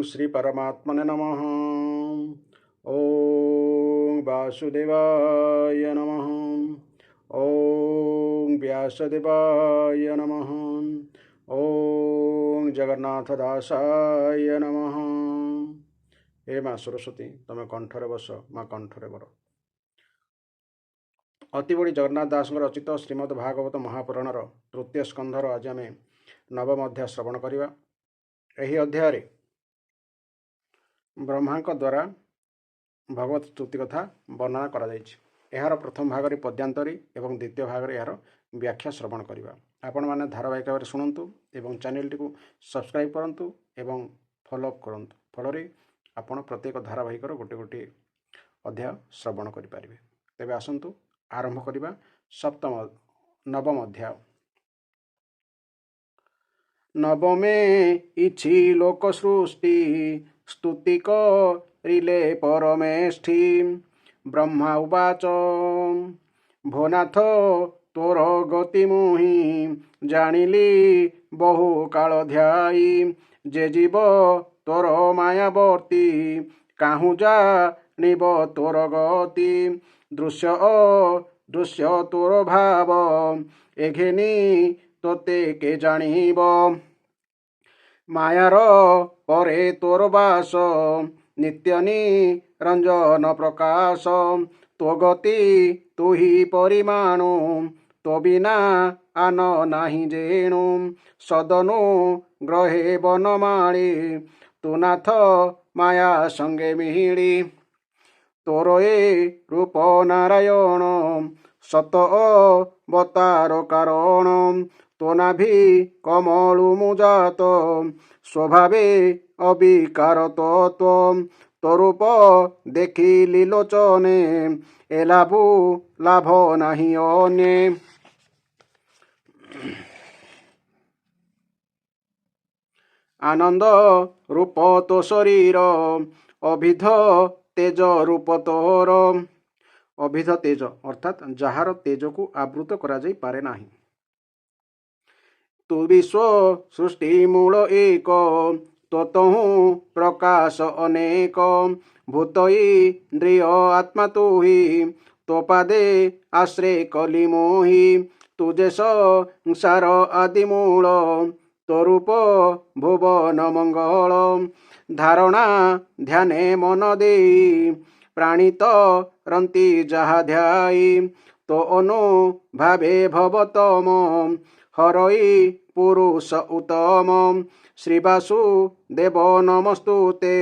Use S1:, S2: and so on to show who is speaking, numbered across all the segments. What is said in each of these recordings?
S1: श्री परमात्मने नमः। ओम वासुदेवाय नमः। ओम व्यासदेवाय नमः। ओम जगन्नाथदासाय नमः। हे माँ सरस्वती तमें कंठरे बस, माँ कंठरे बर। अतिबड़ी जगन्नाथ दास रचित श्रीमद् भागवत महापुराणर तृतीय स्कंधर आज आम नवम अध्याय श्रवण करवा। यही अध्याय ब्रह्मा द्वारा भगवत स्तुति कथा वर्णना कर प्रथम भाग पद्यांतरी एवं द्वितीय भाग यार व्याख्या श्रवण करवा। आपण मैंने धारावाहिक भाव शुणु एवं चैनल टी सब्सक्राइब करूँ एवं फॉलोअप करूँ। फल आपण प्रत्येक धारावाहिक गोटे गोटे अध्याय श्रवण करें। तेबे आसतु आरंभ करवा नवम अध्याय। नवमे इछि लोक सृष्टि स्तुति करिले परमेष्ठि। ब्रह्मा उवाच भोनाथ तोर गति मुहि जानिली बहु काल ध्यायी। जे जीव तोर मायावर्ती काहू जानिब तोर गति। दृश्य अदृश्य तोर भाव एघेनी तोते के जानिब। मायार परे तोर बास नित्य निरंजन प्रकाश। तो गति तु ही परिमाणु तो बिना आन नाही जेणु। सदनु ग्रहे बनमाळी तु नाथ माया संगे मिहिड़ी। तोर ए रूप नारायण सत अवतार कारण। तो नाभि कमलु मुजात स्वभावे अविकार तत्व। तो रूप देखिली लोचने एलाभु लाभ नाही अन्ये। आनंद रूप तो शरीर अभिध तेज रूप तोर। अभिध तेज अर्थात जार तेज को आवृत करा जाई पारे नाही। तु विश्व सृष्टि मूल एक तोतहु प्रकाश अनेक। भूत इंद्रिय आत्मा तु ही तो पादे आश्रय कली मोहि। तुझे संसार आदि मूल तो रूप भुवन मंगल। धारणा ध्याने मन देई प्राणित रंती जहा ध्याई। तो अनुभावे भवतम हरई पुरुष उत्तम। श्रीवासुदेव नमस्तुते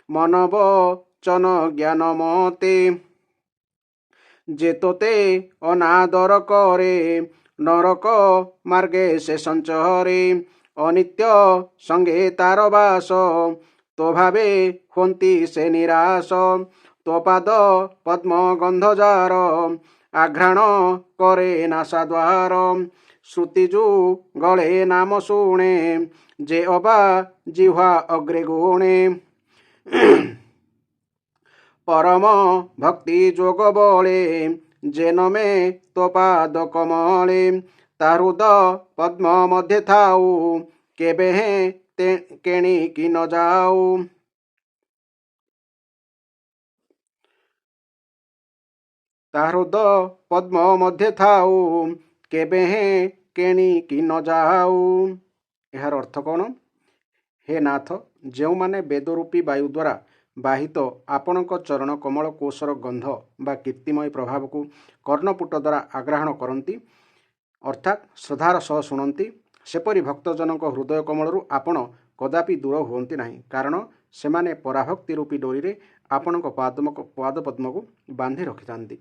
S1: मन वचन ज्ञान मते। जेतोते अनादर करे नरक मार्गे से संचरे। अनित्य संगे तार बास तो भावे होंती से निराश। तो पाद पद्म गंध जार आघ्राण करे नासा द्वार। श्रुतिजु गले नाम शुणे जे अबा जिह्वा अग्रे गुणे। परम भक्ति जोग बले जे नमे तो पाद कमले। तारुद पद्म मध्य थाऊ केबे केणी की न जाऊ। तारुद पद्म मध्य थाऊ केबे केणी की न जाऊ। यार अर्थ कौन? हे नाथ, जो माने वेदरूपी वायु द्वारा बाहित आपणक चरण कमल कोशर गंध बा कीर्तिमय प्रभाव को कर्णपुट द्वारा आग्रहण करती अर्थात श्रद्धार सह शुणती सेपरी भक्तजनक हृदय कमलरू आपण कदापि दूर हुअन्ति नाही। कारण सेमाने पराभक्ति रूपी डोरी आपणक पादपद्म को बांधि रखिथांती।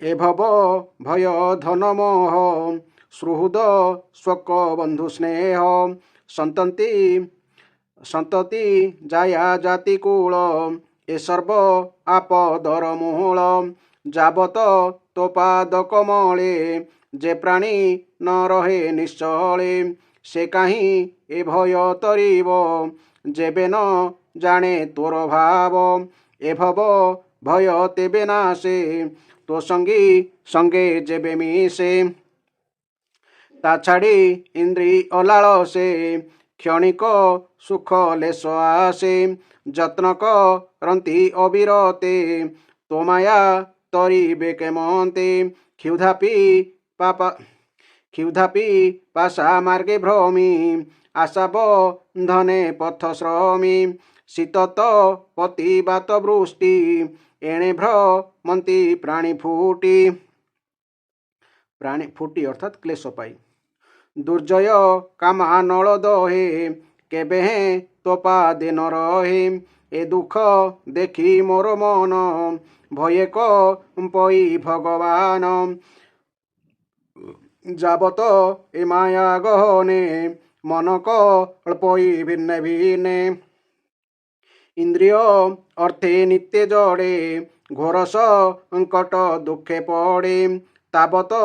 S1: ए भव भय धन मोह सुहृद स्वक बंधु स्नेह। संतति जाया जाति कूल ए सर्व आपदर मूल। जाबत तो पाद कमले जे प्राणी न रहे निश्चले। से कहीं ए भय तरीब जेबे न जाने तोर भाव। ए भव भय तेबे नासे तो संगी संगे जेबे मिसे। ତା ଛାଡ଼ି ଇନ୍ଦ୍ରି ଅଲାଳସେ କ୍ଷଣିକ ସୁଖ ଲେଶ ଆସେ ଯତ୍ନ କରନ୍ତି ଅବିରତେ ତୋ ମାୟା ତରିବେ କେମନ୍ତେ କ୍ଷୁଧାପି ପାଶା ମାର୍ଗେ ଭ୍ରମି ଆଶା ବନ୍ଧନେ ପଥ ଶ୍ରମି ଶୀତତ ପତିବାତ ବୃଷ୍ଟି ଏଣେ ଭ୍ରମନ୍ତି ପ୍ରାଣୀ ଫୁଟି ଅର୍ଥାତ୍ କ୍ଲେଶ ପାଇ ଦୁର୍ଜୟ କାମାନଳ ଦହେ କେବେ ତୋ ପାଦେ ନ ରହେ ଏ ଦୁଃଖ ଦେଖି ମୋର ମନ ଭये କମ୍ପଇ ଭଗବାନ ଯାବତ ଏ ମାୟା ଗହନେ ମନ କଳ୍ପଇ ଭିନ୍ନେ ଭିନ୍ନେ ଇନ୍ଦ୍ରିୟ ଅର୍ଥେ ନିତ୍ୟ ଜଡ଼େ ଘୋର ସଂକଟ ଦୁଃଖେ ପଡ଼େ ତାବତ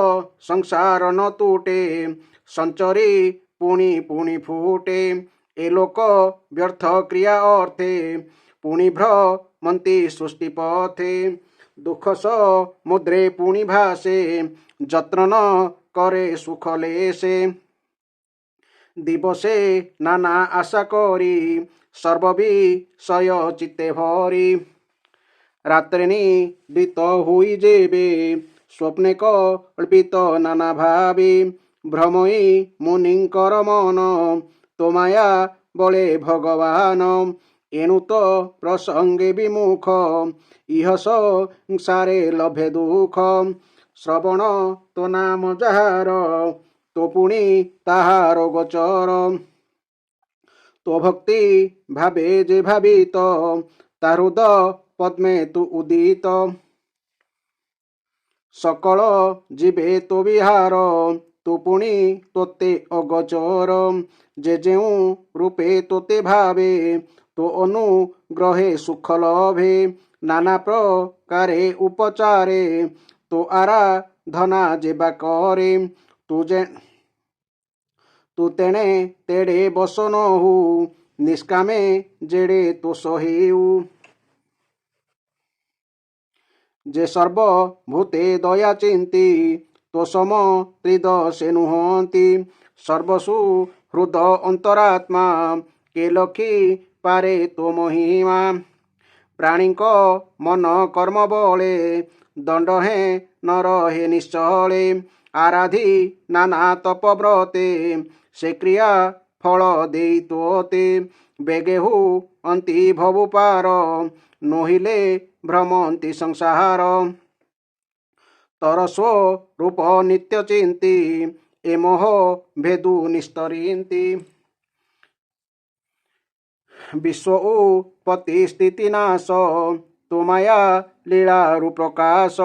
S1: ସଂସାର ନ ତୁଟେ ସଞ୍ଚରି ପୁଣି ପୁଣି ଫୁଟେ ଏ ଲୋକ ବ୍ୟର୍ଥ କ୍ରିୟା ଅର୍ଥେ ପୁଣି ଭ୍ରମନ୍ତି ସୃଷ୍ଟି ପଥେ ଦୁଃଖ ସମୁଦ୍ରେ ପୁଣି ଭାସେ ଯତ୍ନ ନ করে সুখ লেসে দিবসে নানা আশা করি সর্ববিষয় চিত্তে ভরি রাত্রে নিদ্রিত হই যেবে স্বপ্নে কল্পিত নানা ভাবে ভ্রমই মুনিঙ্কর মন তো মায়া বলে ভগবান এনু তো প্রসঙ্গে বিমুখ ইহ সংসারে লভে দুঃখ শ্রবণ তো নাম যাহার তো পুଣି তাহার গোচর তো ভক্তি ভাবে যে ভাবিত তার পদ্মে তু উদিত সকল জীবে তো বিহার তু পুଣି তোতে অগোচর যে যেউ রূপে তোতে ভাবে তো অনুগ্রহে সুখ লভে নানা প্রকারে উপচারে তো আরাধনা যেবা করে তু তেণে তেড়ে বসন হু নিষ্কামে যেড়ে তো সহেউ যে সর্বভূতে দয়া চিন্তি তো সমত্রিদ সে নুহନ୍ତି সর্বসু হৃদ অন্তরাত্মা কে লক্ষী পারে তো মহিমা ପ୍ରାଣୀଙ୍କ ମନ କର୍ମ ବଳେ ଦଣ୍ଡ ହେ ନ ରହେ ନିଶ୍ଚଳେ ଆରାଧି ନାନା ତପବ୍ରତେ ସେ କ୍ରିୟା ଫଳ ଦେଇ ତୋତେ ବେଗେ ହୁଅନ୍ତି ଭବୁ ପାର ନୋହିଲେ ଭ୍ରମନ୍ତି ସଂସାର ତର ସ୍ୱରୂପ ନିତ୍ୟ ଚିନ୍ତି ଏ ମୋହ ଭେଦୁ ନିସ୍ତରିନ୍ତି विश्व उत्पत्ति स्थिति नाश तो माया लीलारु प्रकाश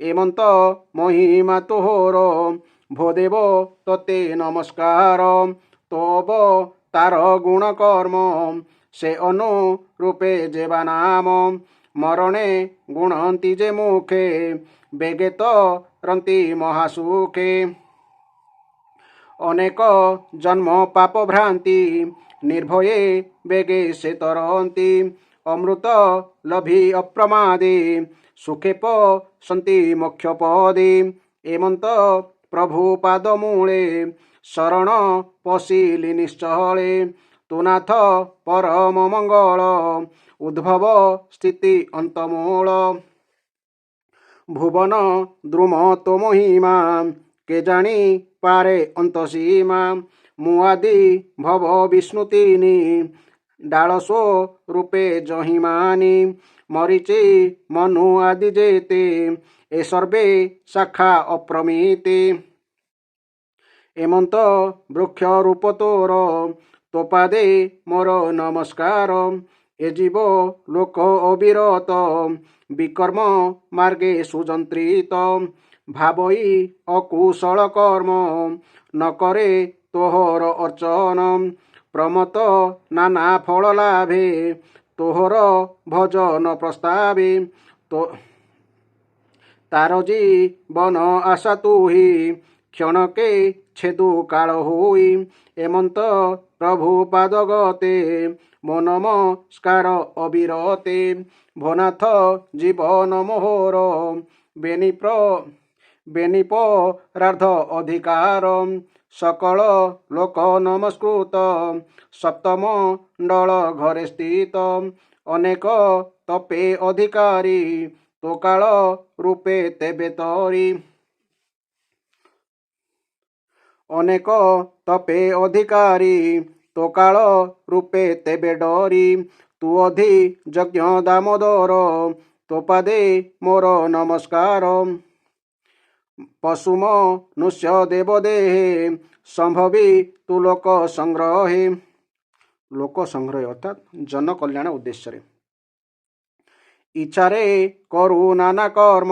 S1: एमंत महिमा तोहर भोदेव तते नमस्कार तोब तार गुण कर्म से अनुरूपे जेबा नाम मरणे गुणंती जे मुखे बेगे तरंती महासुखे अनेक जन्म पाप भ्रांति निर्भये बेगे से तरंती अमृत लभि अप्रमादे सुखे पसंती मोक्ष पदे एमंत प्रभु पाद मूले शरण पशिली निश्चले तुनाथ परम मंगल उद्भव स्थिति अंतमूल भुवन द्रुम तो महिमा के जानी पारे अंतसीमा मुआदि भव विष्णुतिनी डालसो रूपे जहिमानी मरीचि मनु आदि जेते ए सर्वे शाखा अप्रमिते एमंत वृक्ष रूप तोर तो पादे मोर नमस्कार ए जीव लोक अविरत विकर्म मार्गे सुजंत्रित भावई अकुशल कर्म न करे तोहर अर्चन प्रमत नाना फल लाभे तोहर भजन प्रस्तावे तो तार जीवन आशा तुही क्षणके छेदु काल हुई एमंत प्रभु पादगते मो नमस्कार अविरते भोनाथ जीवन मोहर बेनिपरार्ध अधिकार सकल लोक नमस्कृत सप्तमंडल घरे स्थित अनेक तपे अधिकारी तो काल रूपे तेबे तरी अनेक तपे अधिकारी तो काल रूपे तेबे डरी तू अधि यज्ञ दामोदर तो पादे मोर नमस्कार पशुम नुष्य देवदेहे संभवी तू लोक संग्रहे लोक संग्रह अर्थात जन कल्याण उद्देश्य इच्छारे करू नाना कर्म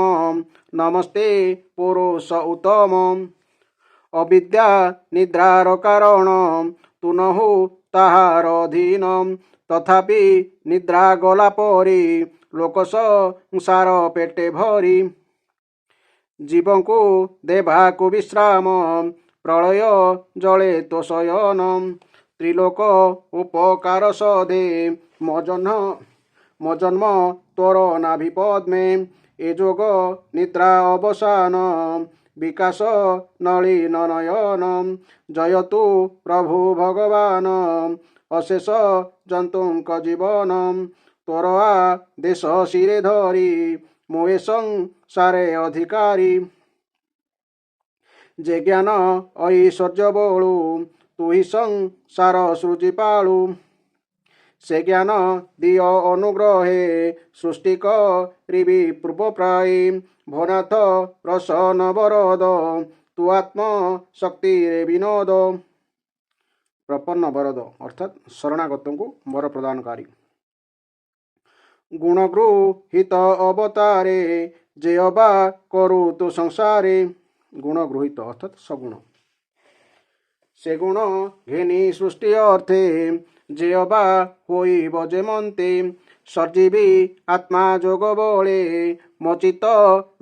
S1: नमस्ते पुरुष उत्तम अविद्या निद्रार कारण तू नहु ताहार अधीन तथापि निद्रा गला परी लोक संसार पेटे भरी जीवंकु देवाकु विश्राम प्रलय जले तो शयन त्रिलोक उपकार सदे मो जन्म तोर नाभिपद्मे ए जोग निद्रा अवसान विकास नलिन नयन जयतु प्रभु भगवान अशेष जंतुक जीवन तोर आदेश शिरे धरी मुए संसारे अधिकारी जे ज्ञान ऐश्वर्य बोलू तू ही संसार सृजी पालू से ज्ञान दिय अनुग्रहे सृष्टि करिबी पूर्व प्राय भोनाथ प्रसन्न वरद तू आत्म शक्ति रे विनोद प्रपन्न वरद अर्थात शरणागत को वर प्रदानकारी गुणगृहित अवतारे जे अबा करू तू संसारे गुणगृहित अर्थात सगुण से गुण घेनी सृष्टि अर्थे जे अबा होइब जेमन्ते सर्जीवी आत्मा जोग बळे मचित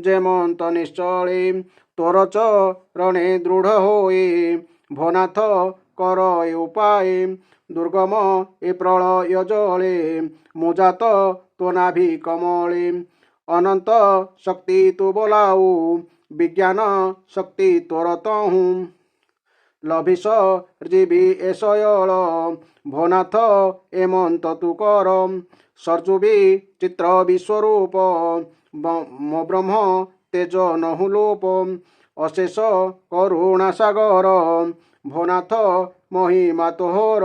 S1: जेमन्त निश्चले तोर चरणे दृढ़ होए भनाथ कर ए उपाय दुर्गम ए प्रलय जले मुजात तो नाभि कमले अनंत शक्ति तू बोलाऊ विज्ञान शक्ति तोर तहूँ लभिस जीवी एसयल भनाथ एमंत तू कर सर्जुबी चित्र विश्वरूप मो ब्रह्म तेज नहुलोप अशेष करुणा सागर भनाथ महिमा तोहर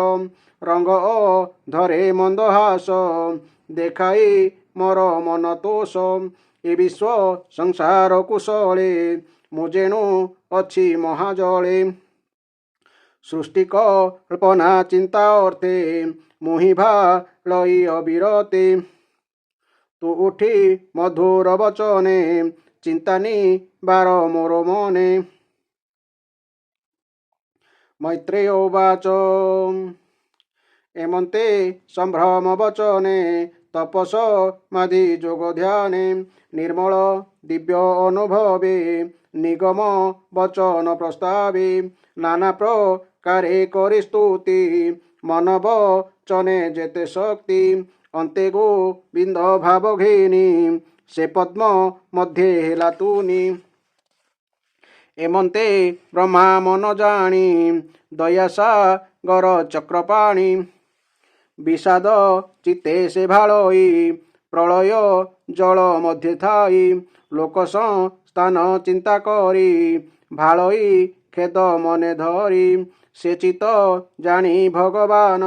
S1: रंग धरे मंदहास देखाई मोर मन तोष ए विश्व संसार कुशले मुजेणु अच्छी महाजले सृष्टि कल्पना चिंता अर्थे मुहि भालई अविरते तू उठी मधुर वचने चिंतानी बार मोर मने मैत्रेय उवाच एमन्ते संभ्रम वचने तपस माधि जोग ध्याने निर्मल दिव्य अनुभवे निगम वचन प्रस्तावे नाना प्रकारे करि स्तुति मन वचने जेते शक्ति अन्ते गोविंद भाव घेनी से पद्म मध्ये हेला तुनी एमन्ते ब्रह्मा मन जानी दया सागर चक्रपाणी विषाद चित्ते से भालई प्रलय जल मध्ये थाई लोक स्थान चिंता करी भालई खेद मने धरी से चित जानी भगवान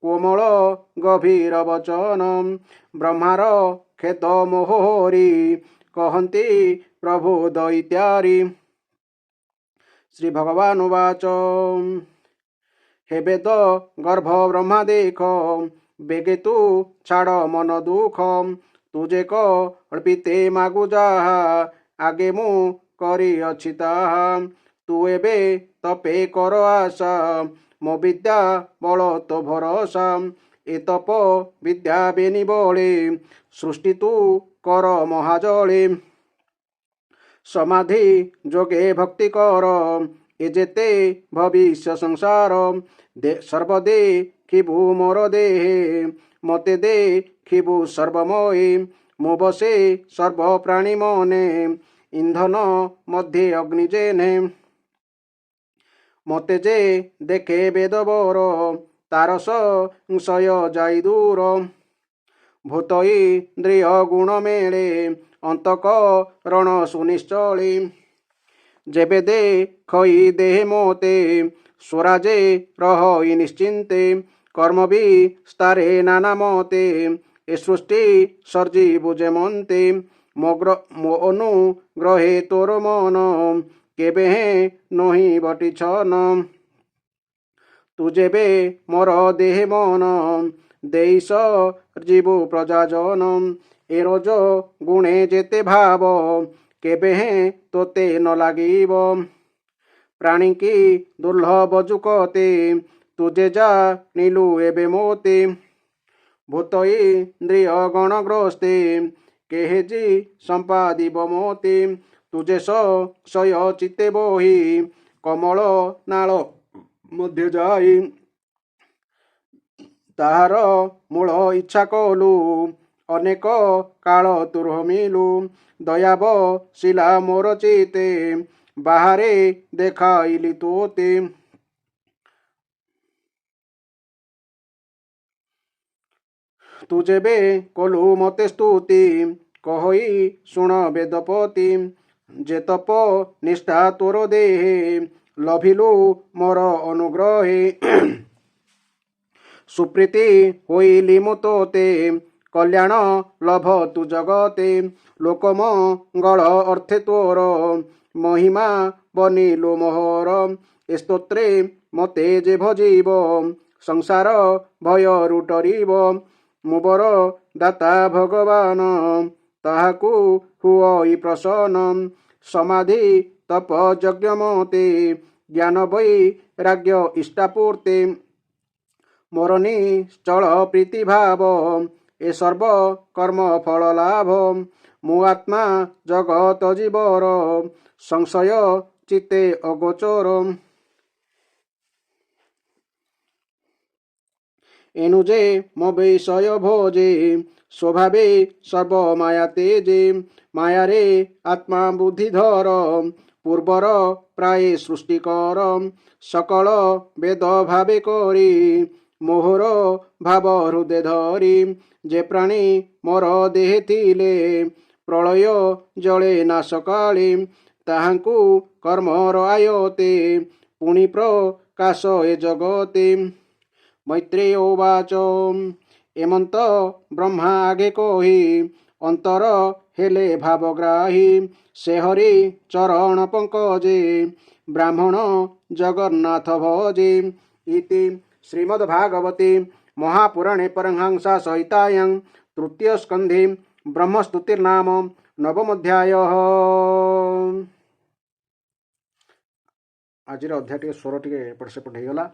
S1: कोमल गभीर वचन ब्रह्मार खेद मोहरी कहन्ति प्रभु दैत्यारी श्री भगवान उवाच हे वेद गर्भ ब्रह्मा देख बेगे तू छाड़ मन दुख तुझे कल्पिते मागु जाहा आगे मु करी अछि ताहा तू एबे तपे कर आशा मो विद्या बल तो भरोसा ए तप विद्या बेनी बळे सृष्टि तू कर महाजळे समाधि जोगे भक्ति कर ए जेते भविष्य संसार सर्वदे खिबु मोर देहे मते दे खिबु सर्वमये मो बसे सर्व प्राणी मने इंधन मध्ये अग्नि जेने ମତେ ଯେ ଦେଖେ ବେଦବର ତାର ସଂଶୟ ଯାଇ ଦୂର। ଭୂତ ଇନ୍ଦ୍ରିୟ ଗୁଣ ମେଳେ ଅନ୍ତକରଣ ସୁନିଶ୍ଚଳେ। ଯେବେ ଦେଖଇ ଦେହେ ମୋତେ ସ୍ୱରାଜେ ରହଇ ନିଶ୍ଚିନ୍ତେ। କର୍ମ ବିସ୍ତାରେ ନାନା ମତେ ଏ ସୃଷ୍ଟି ସର୍ଜିବୁ ଯେ ମନ୍ତେ। ମୋ ଅନୁଗ୍ରହେ ତୋର ମନ କେବେ ହେଁ ନহি ବଟିଛନ। ତୁ ଯେବେ ମୋର ଦେହେ ମନ ଦେଇ ସର୍ଜିବୁ ପ୍ରଜାଜନ। ଏ ରୋଜ ଗୁଣେ ଯେତେ ଭାବ କେବେ ହେଁ ତୋତେ ନ ଲାଗିବ। ପ୍ରାଣୀକି ଦୁର୍ଲଭ ଯୁକତେ ତୁ ଯେ ଜାଣିଲୁ ଏବେ ମୋତେ। ଭୂତ ଇନ୍ଦ୍ରିୟ ଗଣଗ୍ରସ୍ତେ କେହେ ଜି ସମ୍ପାଦିବ ମୋତେ। ତୁ ଯେ ସଂଶୟ ଚିତ୍ତେ ବହି କମଳ ନାଳ ମଧ୍ୟ ଯାଇ। ତାହାର ମୂଳ ଇଚ୍ଛା କଲୁ ଅନେକ କାଳ ତୁରମିଲୁ। ଦୟା ବସିଲା ମୋର ଚିତେ ବାହାରେ ଦେଖାଇଲି ତୋତେ। ତୁ ଯେବେ କଲୁ ମତେ ସ୍ତୁତି କହଇ ଶୁଣ ବେଦପତି। ଯେ ତପ ନିଷ୍ଠା ତୋର ଦେହେ ଲଭିଲୁ ମୋର ଅନୁଗ୍ରହେ। ସୁପ୍ରୀତି ହୋଇଲି ମୁଁ ତୋତେ କଲ୍ୟାଣ ଲଭ ତୁ ଜଗତେ। ଲୋକମଙ୍ଗଳ ଅର୍ଥେ ତୋର ମହିମା ବନିଲୁ ମୋହର। ଏ ସ୍ତୋତ୍ରେ ମତେ ଯେ ଭଜିବ ସଂସାର ଭୟରୁ ଡରିବ। ମୁଁ ବର ଦାତା ଭଗବାନ ତାହାକୁ ହୁଅଇ ପ୍ରସନ୍ନ। ସମାଧି ତପ ଯଜ୍ଞ ମତେ ଜ୍ଞାନ ବୈରାଗ୍ୟ ଇଷ୍ଟାପୂର୍ତ୍ତେ। ମୋର ନିଶ୍ଚଳ ପ୍ରୀତି ଭାବ ଏ ସର୍ବ କର୍ମ ଫଳ ଲାଭ। ମୁଁ ଆତ୍ମା ଜଗତ ଜୀବର ସଂଶୟ ଚିତେ ଅଗୋଚର। ଏଣୁ ଯେ ମୋ ବିଷୟ ଭୋଜେ ସ୍ୱଭାବେ ସର୍ବ ମାୟା ତେଜେ। ମାୟାରେ ଆତ୍ମା ବୁଦ୍ଧି ଧର ପୂର୍ବର ପ୍ରାୟ ସୃଷ୍ଟି କର। ସକଳ ବେଦ ଭାବେ କରି ମୋହର ଭାବ ହୃଦେ ଧରି। ଯେ ପ୍ରାଣୀ ମୋର ଦେହେ ଥିଲେ ପ୍ରଳୟ ଜଳେ ନାଶ କାଳେ। ତାହାଙ୍କୁ କର୍ମର ଆୟତେ ପୁଣି ପ୍ରକାଶ ଏ ଜଗତେ। ମୈତ୍ରେୟ ଉବାଚ ଏମନ୍ତ ବ୍ରହ୍ମା ଆଗେ କହି ଅନ୍ତର ହେଲେ ଭାବଗ୍ରାହୀ। ସେ ହରି ଚରଣ ପଙ୍କଜେ ବ୍ରାହ୍ମଣ ଜଗନ୍ନାଥ ଭଜେ। ଇତି ଶ୍ରୀମଦ୍ଭାଗବତେ ମହାପୁରାଣେ ପରମହଂସ ସଂହିତାୟାଂ ତୃତୀୟ ସ୍କନ୍ଧେ ବ୍ରହ୍ମସ୍ତୁତିର୍ନାମ ନବମୋଧ୍ୟାୟଃ। ଆଜିର ଅଧ୍ୟାୟ ଟିକେ ସ୍ୱର ଟିକେ ଏପଟ ସେପଟ ହେଇଗଲା।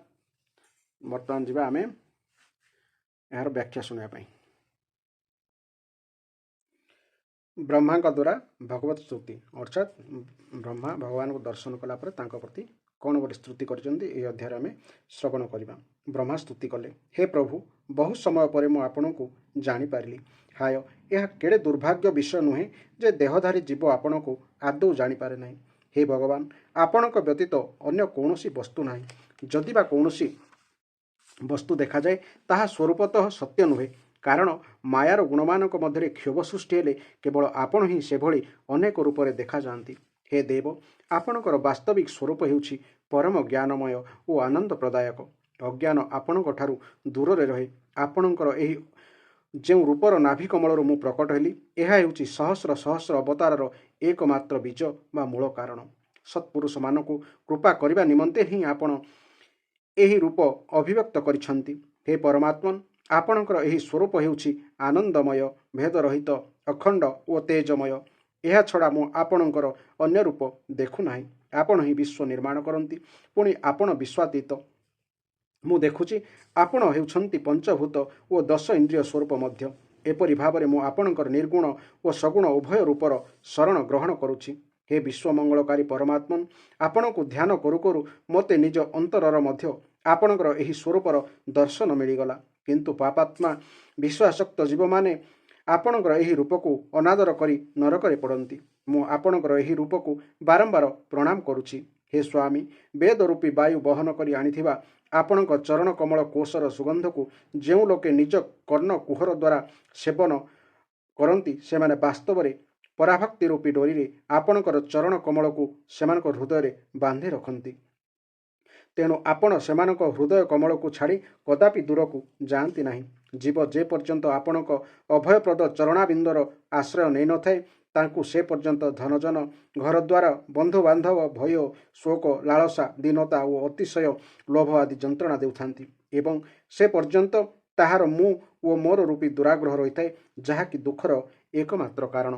S1: ବର୍ତ୍ତମାନ ଯିବା ଆମେ ଏହାର ବ୍ୟାଖ୍ୟା ଶୁଣିବା ପାଇଁ। ବ୍ରହ୍ମାଙ୍କ ଦ୍ୱାରା ଭଗବତ ସ୍ତୁତି ଅର୍ଥାତ୍ ବ୍ରହ୍ମା ଭଗବାନଙ୍କୁ ଦର୍ଶନ କଲା ପରେ ତାଙ୍କ ପ୍ରତି କ'ଣ ଗୋଟେ ସ୍ତୁତି କରିଛନ୍ତି ଏହି ଅଧ୍ୟାୟରେ ଆମେ ଶ୍ରବଣ କରିବା। ବ୍ରହ୍ମା ସ୍ତୁତି କଲେ, ହେ ପ୍ରଭୁ, ବହୁ ସମୟ ପରେ ମୁଁ ଆପଣଙ୍କୁ ଜାଣିପାରିଲି। ହାୟ, ଏହା କେଡ଼େ ଦୁର୍ଭାଗ୍ୟ ବିଷୟ ନୁହେଁ ଯେ ଦେହଧାରୀ ଜୀବ ଆପଣଙ୍କୁ ଆଦୌ ଜାଣିପାରେ ନାହିଁ। ହେ ଭଗବାନ, ଆପଣଙ୍କ ବ୍ୟତୀତ ଅନ୍ୟ କୌଣସି ବସ୍ତୁ ନାହିଁ। ଯଦି ବା କୌଣସି ବସ୍ତୁ ଦେଖାଯାଏ ତାହା ସ୍ୱରୂପତଃ ସତ୍ୟ ନୁହେଁ, କାରଣ ମାୟାର ଗୁଣମାନଙ୍କ ମଧ୍ୟରେ କ୍ଷୋଭ ସୃଷ୍ଟି ହେଲେ କେବଳ ଆପଣ ହିଁ ସେଭଳି ଅନେକ ରୂପରେ ଦେଖାଯାଆନ୍ତି। ହେ ଦେବ, ଆପଣଙ୍କର ବାସ୍ତବିକ ସ୍ୱରୂପ ହେଉଛି ପରମ ଜ୍ଞାନମୟ ଓ ଆନନ୍ଦ ପ୍ରଦାୟକ। ଅଜ୍ଞାନ ଆପଣଙ୍କ ଠାରୁ ଦୂରରେ ରହେ। ଆପଣଙ୍କର ଏହି ଯେଉଁ ରୂପର ନାଭି କମଳରୁ ମୁଁ ପ୍ରକଟ ହେଲି, ଏହା ହେଉଛି ସହସ୍ର ସହସ୍ର ଅବତାରର ଏକମାତ୍ର ବୀଜ ବା ମୂଳ କାରଣ। ସତ୍ପୁରୁଷମାନଙ୍କୁ କୃପା କରିବା ନିମନ୍ତେ ହିଁ ଆପଣ ଏହି ରୂପ ଅଭିବ୍ୟକ୍ତ କରିଛନ୍ତି। ହେ ପରମାତ୍ମନ୍, ଆପଣଙ୍କର ଏହି ସ୍ୱରୂପ ହେଉଛି ଆନନ୍ଦମୟ, ଭେଦରହିତ, ଅଖଣ୍ଡ ଓ ତେଜମୟ। ଏହା ଛଡ଼ା ମୁଁ ଆପଣଙ୍କର ଅନ୍ୟ ରୂପ ଦେଖୁନାହିଁ। ଆପଣ ହିଁ ବିଶ୍ୱ ନିର୍ମାଣ କରନ୍ତି, ପୁଣି ଆପଣ ବିଶ୍ୱାତୀତ। ମୁଁ ଦେଖୁଛି ଆପଣ ହେଉଛନ୍ତି ପଞ୍ଚଭୂତ ଓ 10 ଇନ୍ଦ୍ରିୟ ସ୍ୱରୂପ ମଧ୍ୟ। ଏପରି ଭାବରେ ମୁଁ ଆପଣଙ୍କର ନିର୍ଗୁଣ ଓ ସଗୁଣ ଉଭୟ ରୂପର ଶରଣ ଗ୍ରହଣ କରୁଛି। ହେ ବିଶ୍ୱମଙ୍ଗଳକାରୀ ପରମାତ୍ମନ୍, ଆପଣଙ୍କୁ ଧ୍ୟାନ କରୁ କରୁ ମୋତେ ନିଜ ଅନ୍ତରର ମଧ୍ୟ ଆପଣଙ୍କର ଏହି ସ୍ୱରୂପର ଦର୍ଶନ ମିଳିଗଲା। କିନ୍ତୁ ପାପାତ୍ମା ବିଶ୍ୱାସକ୍ତ ଜୀବମାନେ ଆପଣଙ୍କର ଏହି ରୂପକୁ ଅନାଦର କରି ନରକରେ ପଡ଼ନ୍ତି। ମୁଁ ଆପଣଙ୍କର ଏହି ରୂପକୁ ବାରମ୍ବାର ପ୍ରଣାମ କରୁଛି। हे ସ୍ୱାମୀ, ବେଦ ରୂପୀ ବାୟୁ ବହନ କରି ଆଣିଥିବା ଆପଣଙ୍କ ଚରଣ କମଳ କୋଶର ସୁଗନ୍ଧକୁ ଯେଉଁ ଲୋକେ ନିଜ କର୍ଣ୍ଣ କୁହର ଦ୍ୱାରା ସେବନ କରନ୍ତି ସେମାନେ ବାସ୍ତବରେ ପରାଭକ୍ତି ରୂପୀ ଡୋରିରେ ଆପଣଙ୍କର ଚରଣ କମଳକୁ ସେମାନଙ୍କ ହୃଦୟରେ ବାନ୍ଧି ରଖନ୍ତି। ତେଣୁ ଆପଣ ସେମାନଙ୍କ ହୃଦୟ କମଳକୁ ଛାଡ଼ି କଦାପି ଦୂରକୁ ଯାଆନ୍ତି ନାହିଁ। ଜୀବ ଯେ ପର୍ଯ୍ୟନ୍ତ ଆପଣଙ୍କ ଅଭୟପ୍ରଦ ଚରଣାବିନ୍ଦର ଆଶ୍ରୟ ନେଇନଥାଏ ତାଙ୍କୁ ସେ ପର୍ଯ୍ୟନ୍ତ ଧନଜନ, ଘରଦ୍ୱାର, ବନ୍ଧୁବାନ୍ଧବ, ଭୟ, ଶୋକ, ଲାଳସା, ଦୀନତା ଓ ଅତିଶୟ ଲୋଭ ଆଦି ଯନ୍ତ୍ରଣା ଦେଉଥାନ୍ତି ଏବଂ ସେ ପର୍ଯ୍ୟନ୍ତ ତାହାର ମୁଁ ଓ ମୋର ରୂପୀ ଦୁରାଗ୍ରହ ରହିଥାଏ, ଯାହାକି ଦୁଃଖର ଏକମାତ୍ର କାରଣ।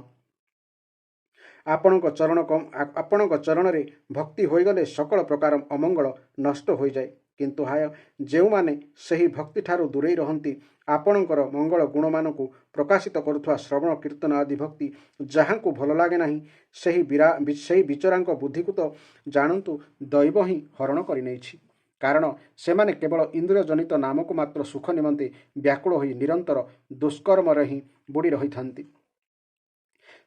S1: ଆପଣଙ୍କ ଚରଣରେ ଭକ୍ତି ହୋଇଗଲେ ସକଳ ପ୍ରକାର ଅମଙ୍ଗଳ ନଷ୍ଟ ହୋଇଯାଏ। କିନ୍ତୁ ହାୟ, ଯେଉଁମାନେ ସେହି ଭକ୍ତିଠାରୁ ଦୂରେଇ ରହନ୍ତି, ଆପଣଙ୍କର ମଙ୍ଗଳ ଗୁଣମାନଙ୍କୁ ପ୍ରକାଶିତ କରୁଥିବା ଶ୍ରବଣ କୀର୍ତ୍ତନ ଆଦି ଭକ୍ତି ଯାହାଙ୍କୁ ଭଲ ଲାଗେ ନାହିଁ, ସେହି ବିଚରାଙ୍କ ବୁଦ୍ଧିକୁ ତ ଜାଣନ୍ତୁ ଦୈବ ହିଁ ହରଣ କରିନେଇଛି। କାରଣ ସେମାନେ କେବଳ ଇନ୍ଦ୍ରିୟଜନିତ ନାମକୁ ମାତ୍ର ସୁଖ ନିମନ୍ତେ ବ୍ୟାକୁଳ ହୋଇ ନିରନ୍ତର ଦୁଷ୍କର୍ମରେ ହିଁ ବୁଡ଼ି ରହିଥାନ୍ତି।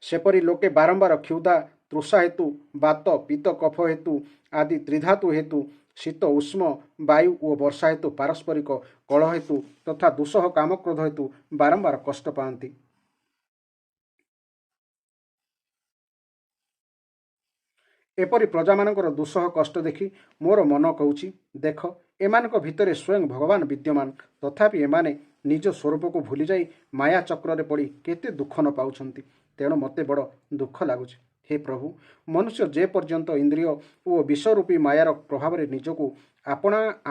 S1: ସେପରି ଲୋକେ ବାରମ୍ବାର କ୍ଷୁଧା ତୃଷା ହେତୁ, ବାତ ପିତ୍ତ କଫ ହେତୁ ଆଦି ତ୍ରିଧାତୁ ହେତୁ, ଶୀତ ଉଷ୍ମ ବାୟୁ ଓ ବର୍ଷା ହେତୁ ପାରସ୍ପରିକ କଳହ ହେତୁ ତଥା ଦୁଃସହ କାମକ୍ରୋଧ ହେତୁ ବାରମ୍ବାର କଷ୍ଟ ପାଆନ୍ତି। ଏପରି ପ୍ରଜାମାନଙ୍କର ଦୁଃସହ କଷ୍ଟ ଦେଖି ମୋର ମନ କହୁଛି, ଦେଖ, ଏମାନଙ୍କ ଭିତରେ ସ୍ୱୟଂ ଭଗବାନ ବିଦ୍ୟମାନ, ତଥାପି ଏମାନେ ନିଜ ସ୍ୱରୂପକୁ ଭୁଲିଯାଇ ମାୟା ଚକ୍ରରେ ପଡ଼ି କେତେ ଦୁଃଖ ନ ପାଉଛନ୍ତି। ତେଣୁ ମୋତେ ବଡ଼ ଦୁଃଖ ଲାଗୁଛି। ହେ ପ୍ରଭୁ, ମନୁଷ୍ୟ ଯେ ପର୍ଯ୍ୟନ୍ତ ଇନ୍ଦ୍ରିୟ ଓ ବିଷରୂପୀ ମାୟାର ପ୍ରଭାବରେ ନିଜକୁ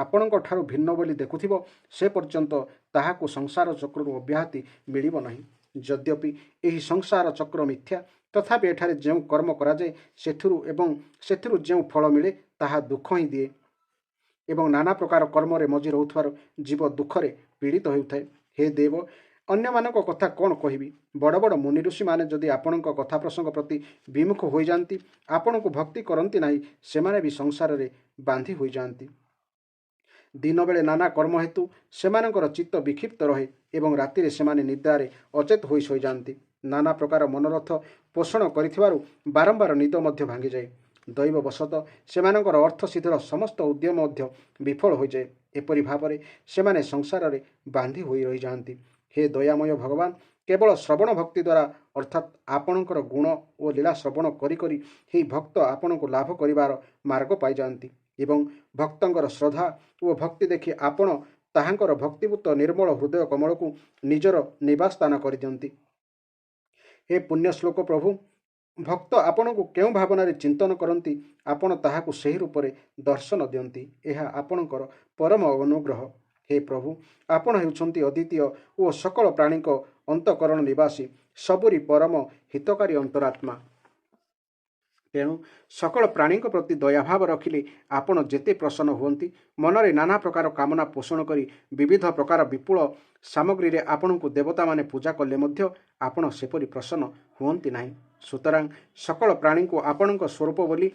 S1: ଆପଣଙ୍କ ଠାରୁ ଭିନ୍ନ ବୋଲି ଦେଖୁଥିବ, ସେ ପର୍ଯ୍ୟନ୍ତ ତାହାକୁ ସଂସାର ଚକ୍ରରୁ ଅବ୍ୟାହତି ମିଳିବ ନାହିଁ। ଯଦ୍ୟପି ଏହି ସଂସାର ଚକ୍ର ମିଥ୍ୟା, ତଥାପି ଏଠାରେ ଯେଉଁ କର୍ମ କରାଯାଏ ସେଥିରୁ ଯେଉଁ ଫଳ ମିଳେ ତାହା ଦୁଃଖ ହିଁ ଦିଏ ଏବଂ ନାନା ପ୍ରକାର କର୍ମରେ ମଜି ରହୁଥିବାରୁ ଜୀବ ଦୁଃଖରେ ପୀଡ଼ିତ ହେଉଥାଏ। ହେ ଦେବ, ଅନ୍ୟମାନଙ୍କ କଥା କ'ଣ କହିବି? ବଡ଼ ବଡ଼ ମୁନି ଋଷିମାନେ ଯଦି ଆପଣଙ୍କ କଥା ପ୍ରସଙ୍ଗ ପ୍ରତି ବିମୁଖ ହୋଇଯାଆନ୍ତି, ଆପଣଙ୍କୁ ଭକ୍ତି କରନ୍ତି ନାହିଁ, ସେମାନେ ବି ସଂସାରରେ ବାନ୍ଧି ହୋଇଯାଆନ୍ତି। ଦିନବେଳେ ନାନା କର୍ମ ହେତୁ ସେମାନଙ୍କର ଚିତ୍ତ ବିକ୍ଷିପ୍ତ ରହେ ଏବଂ ରାତିରେ ସେମାନେ ନିଦ୍ରାରେ ଅଚେତ ହୋଇ ଶୋଇଯାଆନ୍ତି। ନାନା ପ୍ରକାର ମନୋରଥ ପୋଷଣ କରିଥିବାରୁ ବାରମ୍ବାର ନିଦ ମଧ୍ୟ ଭାଙ୍ଗିଯାଏ। ଦୈବବଶତଃ ସେମାନଙ୍କର ଅର୍ଥ ସିଦ୍ଧିର ସମସ୍ତ ଉଦ୍ୟମ ମଧ୍ୟ ବିଫଳ ହୋଇଯାଏ। ଏପରି ଭାବରେ ସେମାନେ ସଂସାରରେ ବାନ୍ଧି ହୋଇ ରହିଯାଆନ୍ତି। ହେ ଦୟାମୟ ଭଗବାନ, କେବଳ ଶ୍ରବଣ ଭକ୍ତି ଦ୍ୱାରା ଅର୍ଥାତ୍ ଆପଣଙ୍କର ଗୁଣ ଓ ଲୀଳା ଶ୍ରବଣ କରି କରି ଏହି ଭକ୍ତ ଆପଣଙ୍କୁ ଲାଭ କରିବାର ମାର୍ଗ ପାଇଯାଆନ୍ତି ଏବଂ ଭକ୍ତଙ୍କର ଶ୍ରଦ୍ଧା ଓ ଭକ୍ତି ଦେଖି ଆପଣ ତାହାଙ୍କର ଭକ୍ତିଭୂତ ନିର୍ମଳ ହୃଦୟ କମଳକୁ ନିଜର ନିବାସ ସ୍ଥାନ କରିଦିଅନ୍ତି। ହେ ପୁଣ୍ୟଶ୍ଲୋକ ପ୍ରଭୁ, ଭକ୍ତ ଆପଣଙ୍କୁ କେଉଁ ଭାବନାରେ ଚିନ୍ତନ କରନ୍ତି, ଆପଣ ତାହାକୁ ସେହି ରୂପରେ ଦର୍ଶନ ଦିଅନ୍ତି। ଏହା ଆପଣଙ୍କର ପରମ ଅନୁଗ୍ରହ। ହେ ପ୍ରଭୁ, ଆପଣ ହେଉଛନ୍ତି ଅଦ୍ୱିତୀୟ ଓ ସକଳ ପ୍ରାଣୀଙ୍କ ଅନ୍ତଃକରଣ ନିବାସୀ, ସବୁରି ପରମ ହିତକାରୀ ଅନ୍ତରାତ୍ମା। ତେଣୁ ସକଳ ପ୍ରାଣୀଙ୍କ ପ୍ରତି ଦୟାଭାବ ରଖିଲେ ଆପଣ ଯେତେ ପ୍ରସନ୍ନ ହୁଅନ୍ତି, ମନରେ ନାନା ପ୍ରକାର କାମନା ପୋଷଣ କରି ବିବିଧ ପ୍ରକାର ବିପୁଳ ସାମଗ୍ରୀରେ ଆପଣଙ୍କୁ ଦେବତାମାନେ ପୂଜା କଲେ ମଧ୍ୟ ଆପଣ ସେପରି ପ୍ରସନ୍ନ ହୁଅନ୍ତି ନାହିଁ। ସୁତରାଂ ସକଳ ପ୍ରାଣୀଙ୍କୁ ଆପଣଙ୍କ ସ୍ୱରୂପ ବୋଲି